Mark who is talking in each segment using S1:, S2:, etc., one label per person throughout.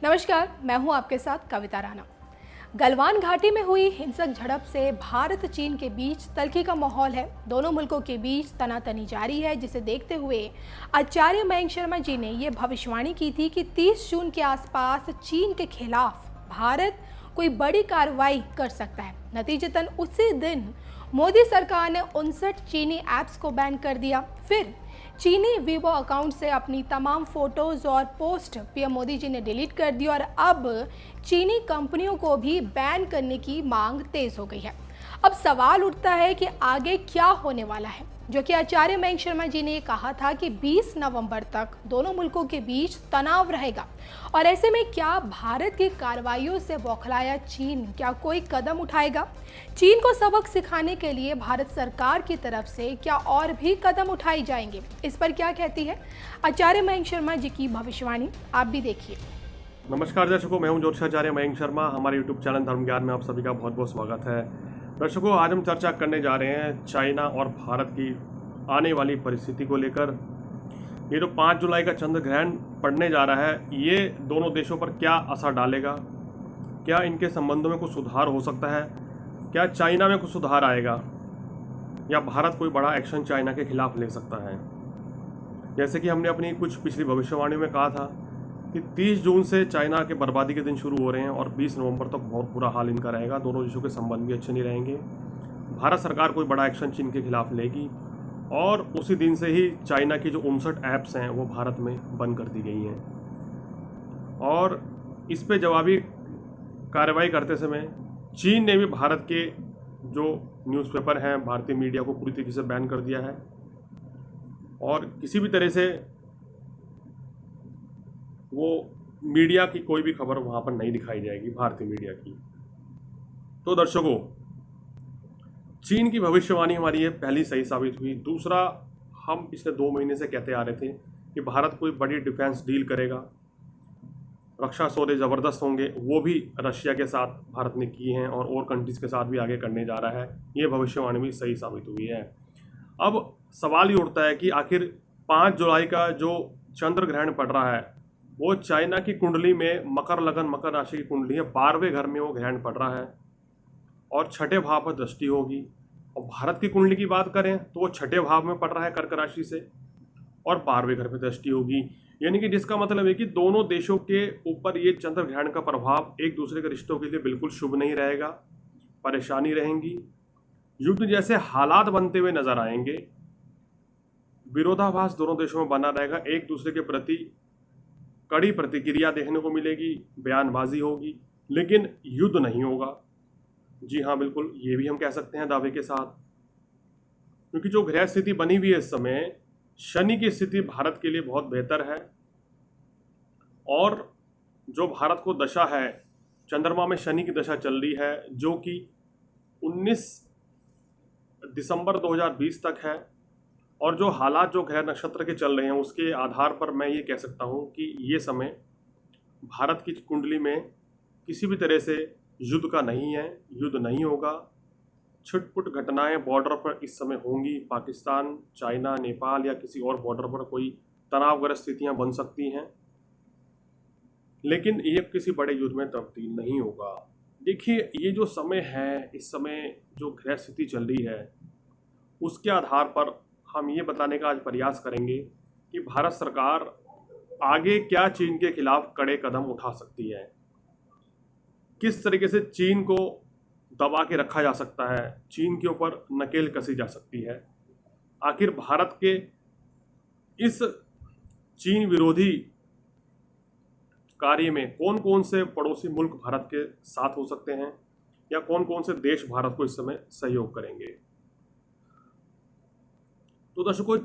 S1: नमस्कार, मैं हूं आपके साथ कविता राणा। गलवान घाटी में हुई हिंसक झड़प से भारत चीन के बीच तल्खी का माहौल है। दोनों मुल्कों के बीच तनातनी जारी है, जिसे देखते हुए आचार्य मयंक शर्मा जी ने यह भविष्यवाणी की थी कि 30 जून के आसपास चीन के खिलाफ भारत कोई बड़ी कार्रवाई कर सकता है। नतीजतन उसी दिन मोदी सरकार ने 59 चीनी ऐप्स को बैन कर दिया। फिर चीनी वीवो अकाउंट से अपनी तमाम फोटोज और पोस्ट पीएम मोदी जी ने डिलीट कर दी और अब चीनी कंपनियों को भी बैन करने की मांग तेज हो गई है। अब सवाल उठता है कि आगे क्या होने वाला है, जो कि आचार्य मयंक शर्मा जी ने कहा था कि 20 नवंबर तक दोनों मुल्कों के बीच तनाव रहेगा। और ऐसे में क्या भारत की कार्रवाइयों से बौखलाया चीन क्या कोई कदम उठाएगा? चीन को सबक सिखाने के लिए भारत सरकार की तरफ से क्या और भी कदम उठाए जाएंगे? इस पर क्या कहती है आचार्य मयंक शर्मा जी की भविष्यवाणी, आप भी देखिए।
S2: नमस्कार दर्शकों, मैं हूं ज्योतिषाचार्य मयंक शर्मा। हमारे यूट्यूब चैनल धर्म ज्ञान में आप सभी का बहुत बहुत स्वागत है। दर्शकों, आज हम चर्चा करने जा रहे हैं चाइना और भारत की आने वाली परिस्थिति को लेकर। ये जो 5 जुलाई का चंद्र ग्रहण पड़ने जा रहा है, ये दोनों देशों पर क्या असर डालेगा? क्या इनके संबंधों में कुछ सुधार हो सकता है? क्या चाइना में कुछ सुधार आएगा, या भारत कोई बड़ा एक्शन चाइना के खिलाफ ले सकता है? जैसे कि हमने अपनी कुछ पिछली भविष्यवाणी में कहा था कि 30 जून से चाइना के बर्बादी के दिन शुरू हो रहे हैं और 20 नवंबर तक बहुत बुरा हाल इनका रहेगा। दोनों देशों के संबंध भी अच्छे नहीं रहेंगे। भारत सरकार कोई बड़ा एक्शन चीन के खिलाफ लेगी और उसी दिन से ही चाइना की जो 59 ऐप्स हैं वो भारत में बंद कर दी गई हैं। और इस पे जवाबी कार्रवाई करते समय चीन ने भी भारत के जो न्यूज़पेपर हैं, भारतीय मीडिया को पूरी तरीके से बैन कर दिया है और किसी भी तरह से वो मीडिया की कोई भी खबर वहाँ पर नहीं दिखाई जाएगी, भारतीय मीडिया की। तो दर्शकों, चीन की भविष्यवाणी हमारी ये पहली सही साबित हुई। दूसरा, हम पिछले 2 महीने से कहते आ रहे थे कि भारत कोई बड़ी डिफेंस डील करेगा, रक्षा सौदे ज़बरदस्त होंगे, वो भी रशिया के साथ भारत ने किए हैं और कंट्रीज़ के साथ भी आगे करने जा रहा है। ये भविष्यवाणी भी सही साबित हुई है। अब सवाल ये उठता है कि आखिर 5 जुलाई का जो चंद्र ग्रहण पड़ रहा है वो चाइना की कुंडली में मकर लगन, मकर राशि की कुंडली है, 12वें घर में वो ग्रहण पड़ रहा है और 6ठे भाव पर दृष्टि होगी। और भारत की कुंडली की बात करें तो वो 6ठे भाव में पड़ रहा है कर्क राशि से और 12वें घर पर दृष्टि होगी। यानी कि जिसका मतलब है कि दोनों देशों के ऊपर ये चंद्र ग्रहण का प्रभाव एक दूसरे के रिश्तों के लिए बिल्कुल शुभ नहीं रहेगा, परेशानी रहेंगी, युद्ध जैसे हालात बनते हुए नजर आएंगे, विरोधाभास दोनों देशों में बना रहेगा, एक दूसरे के प्रति कड़ी प्रतिक्रिया देखने को मिलेगी, बयानबाजी होगी, लेकिन युद्ध नहीं होगा। जी हाँ, बिल्कुल, ये भी हम कह सकते हैं दावे के साथ, क्योंकि जो ग्रह स्थिति बनी हुई है इस समय, शनि की स्थिति भारत के लिए बहुत बेहतर है और जो भारत को दशा है, चंद्रमा में शनि की दशा चल रही है जो कि 19 दिसंबर 2020 तक है। और जो हालात जो ग्रह नक्षत्र के चल रहे हैं उसके आधार पर मैं ये कह सकता हूँ कि ये समय भारत की कुंडली में किसी भी तरह से युद्ध का नहीं है, युद्ध नहीं होगा। छिटपुट घटनाएं बॉर्डर पर इस समय होंगी, पाकिस्तान, चाइना, नेपाल या किसी और बॉर्डर पर कोई तनावग्रस्त स्थितियां बन सकती हैं, लेकिन ये किसी बड़े युद्ध में तब्दील नहीं होगा। देखिए, ये जो समय है, इस समय जो ग्रह स्थिति चल रही है उसके आधार पर हम ये बताने का आज प्रयास करेंगे कि भारत सरकार आगे क्या चीन के खिलाफ कड़े कदम उठा सकती है, किस तरीके से चीन को दबा के रखा जा सकता है, चीन के ऊपर नकेल कसी जा सकती है। आखिर भारत के इस चीन विरोधी कार्य में कौन कौन से पड़ोसी मुल्क भारत के साथ हो सकते हैं या कौन कौन से देश भारत को इस समय सहयोग करेंगे। तो दर्शकों,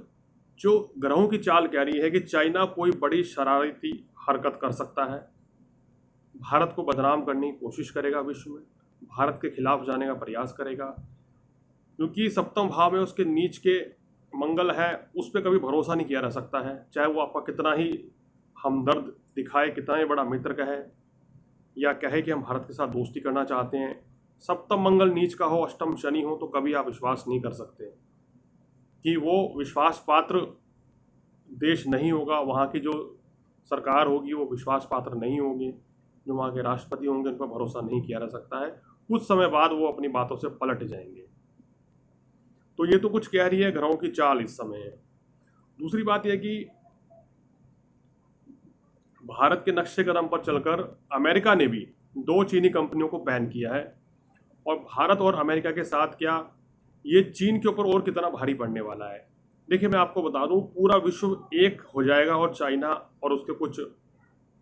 S2: जो ग्रहों की चाल कह रही है कि चाइना कोई बड़ी शरारती हरकत कर सकता है, भारत को बदनाम करने की कोशिश करेगा, विश्व में भारत के खिलाफ जाने का प्रयास करेगा, क्योंकि सप्तम भाव में उसके नीच के मंगल है, उस पर कभी भरोसा नहीं किया जा सकता है। चाहे वो आपका कितना ही हमदर्द दिखाए, कितना ही बड़ा मित्र कहे या कहे कि हम भारत के साथ दोस्ती करना चाहते हैं, सप्तम मंगल नीच का हो, अष्टम शनि हो, तो कभी आप विश्वास नहीं कर सकते कि वो विश्वास पात्र देश नहीं होगा, वहाँ की जो सरकार होगी वो विश्वास पात्र नहीं होगी। जो वहाँ के राष्ट्रपति होंगे उन पर भरोसा नहीं किया जा सकता है। कुछ समय बाद वो अपनी बातों से पलट जाएंगे। तो ये तो कुछ कह रही है ग्रहों की चाल इस समय है। दूसरी बात यह कि भारत के नक्शे कदम पर चलकर अमेरिका ने भी 2 चीनी कंपनियों को बैन किया है। और भारत और अमेरिका के साथ क्या ये चीन के ऊपर और कितना भारी पड़ने वाला है। देखिए, मैं आपको बता दूं, पूरा विश्व एक हो जाएगा और चाइना और उसके कुछ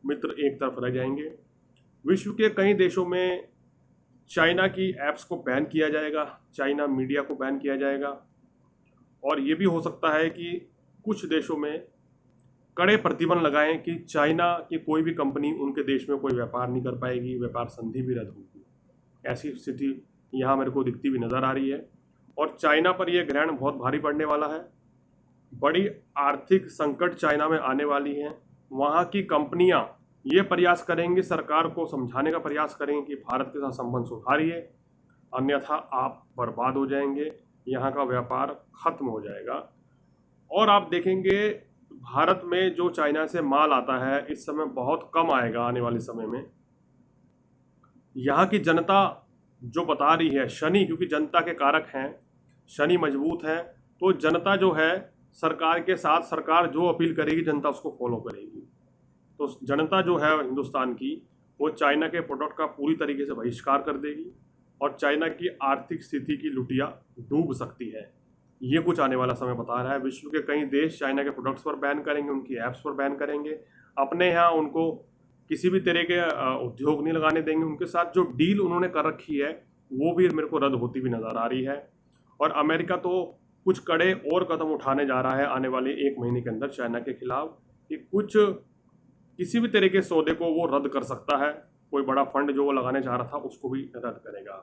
S2: मित्र एक तरफ रह जाएंगे। विश्व के कई देशों में चाइना की ऐप्स को बैन किया जाएगा, चाइना मीडिया को बैन किया जाएगा। और ये भी हो सकता है कि कुछ देशों में कड़े प्रतिबंध लगाएं कि चाइना की कोई भी कंपनी उनके देश में कोई व्यापार नहीं कर पाएगी, व्यापार संधि भी रद्द होगी। ऐसी स्थिति यहाँ मेरे को दिखती हुई नज़र आ रही है। और चाइना पर यह ग्रहण बहुत भारी पड़ने वाला है। बड़ी आर्थिक संकट चाइना में आने वाली है। वहाँ की कंपनियाँ ये प्रयास करेंगी, सरकार को समझाने का प्रयास करेंगे कि भारत के साथ संबंध सुधारिए, अन्यथा आप बर्बाद हो जाएंगे, यहाँ का व्यापार खत्म हो जाएगा। और आप देखेंगे भारत में जो चाइना से माल आता है इस समय बहुत कम आएगा आने वाले समय में। यहाँ की जनता जो बता रही है, शनि क्योंकि जनता के कारक हैं, शनि मजबूत है, तो जनता जो है सरकार के साथ, सरकार जो अपील करेगी जनता उसको फॉलो करेगी। तो जनता जो है हिंदुस्तान की वो चाइना के प्रोडक्ट का पूरी तरीके से बहिष्कार कर देगी और चाइना की आर्थिक स्थिति की लुटिया डूब सकती है। ये कुछ आने वाला समय बता रहा है। विश्व के कई देश चाइना के प्रोडक्ट्स पर बैन करेंगे, उनकी ऐप्स पर बैन करेंगे। अपने यहाँ उनको किसी भी तरह के उद्योग नहीं लगाने देंगे। उनके साथ जो डील उन्होंने कर रखी है वो भी मेरे को रद्द होती हुई नज़र आ रही है। और अमेरिका तो कुछ कड़े और कदम उठाने जा रहा है आने वाले 1 महीने के अंदर चाइना के खिलाफ कि कुछ किसी भी तरह के सौदे को वो रद्द कर सकता है। कोई बड़ा फंड जो वो लगाने जा रहा था उसको भी रद्द करेगा।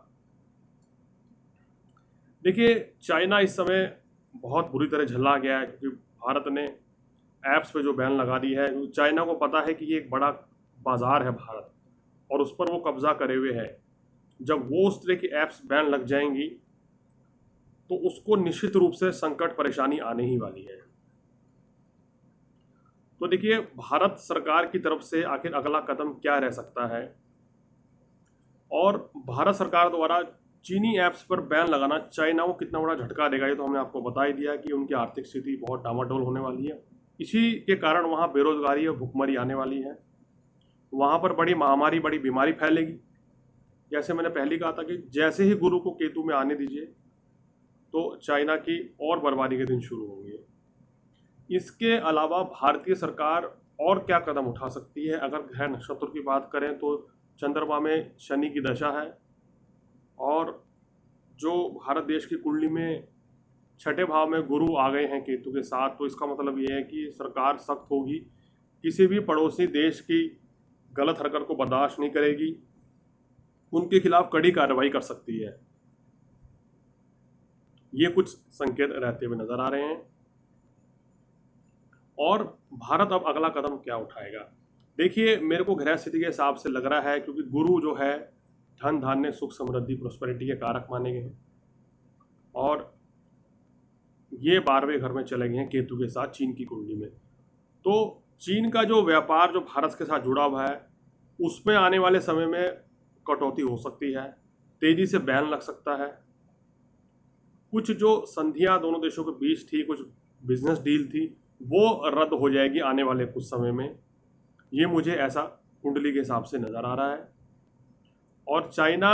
S2: देखिए, चाइना इस समय बहुत बुरी तरह झल्ला गया है क्योंकि भारत ने ऐप्स पे जो बैन लगा दी है। चाइना को पता है कि ये एक बड़ा बाजार है भारत और उस पर वो कब्जा करे हुए है। जब वो उस तरह की ऐप्स बैन लग जाएंगी तो उसको निश्चित रूप से संकट परेशानी आने ही वाली है। तो देखिए, भारत सरकार की तरफ से आखिर अगला कदम क्या रह सकता है। और भारत सरकार द्वारा चीनी ऐप्स पर बैन लगाना चाइना को कितना बड़ा झटका देगा ये तो हमने आपको बता ही दिया कि उनकी आर्थिक स्थिति बहुत डामाडोल होने वाली है। इसी के कारण वहाँ बेरोजगारी और भुखमरी आने वाली है। वहाँ पर बड़ी महामारी, बड़ी बीमारी फैलेगी। जैसे मैंने पहले कहा था कि जैसे ही गुरु को केतु में आने दीजिए तो चाइना की और बर्बादी के दिन शुरू होंगे। इसके अलावा भारतीय सरकार और क्या कदम उठा सकती है। अगर ग्रह नक्षत्र की बात करें तो चंद्रमा में शनि की दशा है और जो भारत देश की कुंडली में 6ठे भाव में गुरु आ गए हैं केतु के साथ, तो इसका मतलब ये है कि सरकार सख्त होगी, किसी भी पड़ोसी देश की गलत हरकत को बर्दाश्त नहीं करेगी, उनके खिलाफ कड़ी कार्रवाई कर सकती है। ये कुछ संकेत रहते हुए नजर आ रहे हैं। और भारत अब अगला कदम क्या उठाएगा। देखिए, मेरे को ग्रह स्थिति के हिसाब से लग रहा है क्योंकि गुरु जो है धन धान्य सुख समृद्धि प्रोस्पेरिटी के कारक माने गए हैं और ये 12वें घर में चले गए हैं केतु के साथ चीन की कुंडली में। तो चीन का जो व्यापार जो भारत के साथ जुड़ा हुआ है उसमें आने वाले समय में कटौती हो सकती है, तेजी से बैन लग सकता है। कुछ जो संधियां दोनों देशों के बीच थी, कुछ बिजनेस डील थी, वो रद्द हो जाएगी आने वाले कुछ समय में। ये मुझे ऐसा कुंडली के हिसाब से नज़र आ रहा है। और चाइना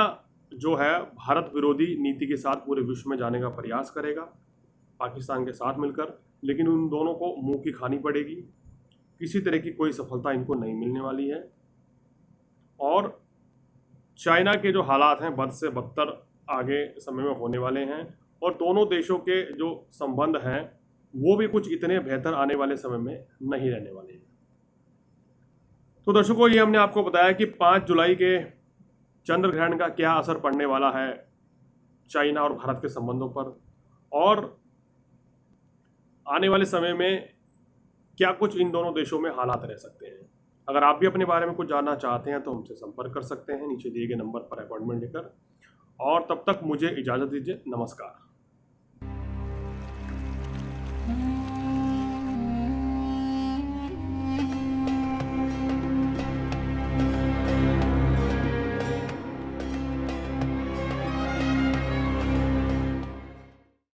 S2: जो है भारत विरोधी नीति के साथ पूरे विश्व में जाने का प्रयास करेगा पाकिस्तान के साथ मिलकर, लेकिन उन दोनों को मुंह की खानी पड़ेगी। किसी तरह की कोई सफलता इनको नहीं मिलने वाली है। और चाइना के जो हालात हैं बद से बदतर आगे समय में होने वाले हैं और दोनों देशों के जो संबंध हैं वो भी कुछ इतने बेहतर आने वाले समय में नहीं रहने वाले हैं। तो दर्शकों, ये हमने आपको बताया कि 5 जुलाई के चंद्र ग्रहण का क्या असर पड़ने वाला है चाइना और भारत के संबंधों पर और आने वाले समय में क्या कुछ इन दोनों देशों में हालात रह सकते हैं। अगर आप भी अपने बारे में कुछ जानना चाहते हैं तो हमसे संपर्क कर सकते हैं नीचे दिए गए नंबर पर अपॉइंटमेंट लेकर। और तब तक मुझे इजाज़त दीजिए। नमस्कार।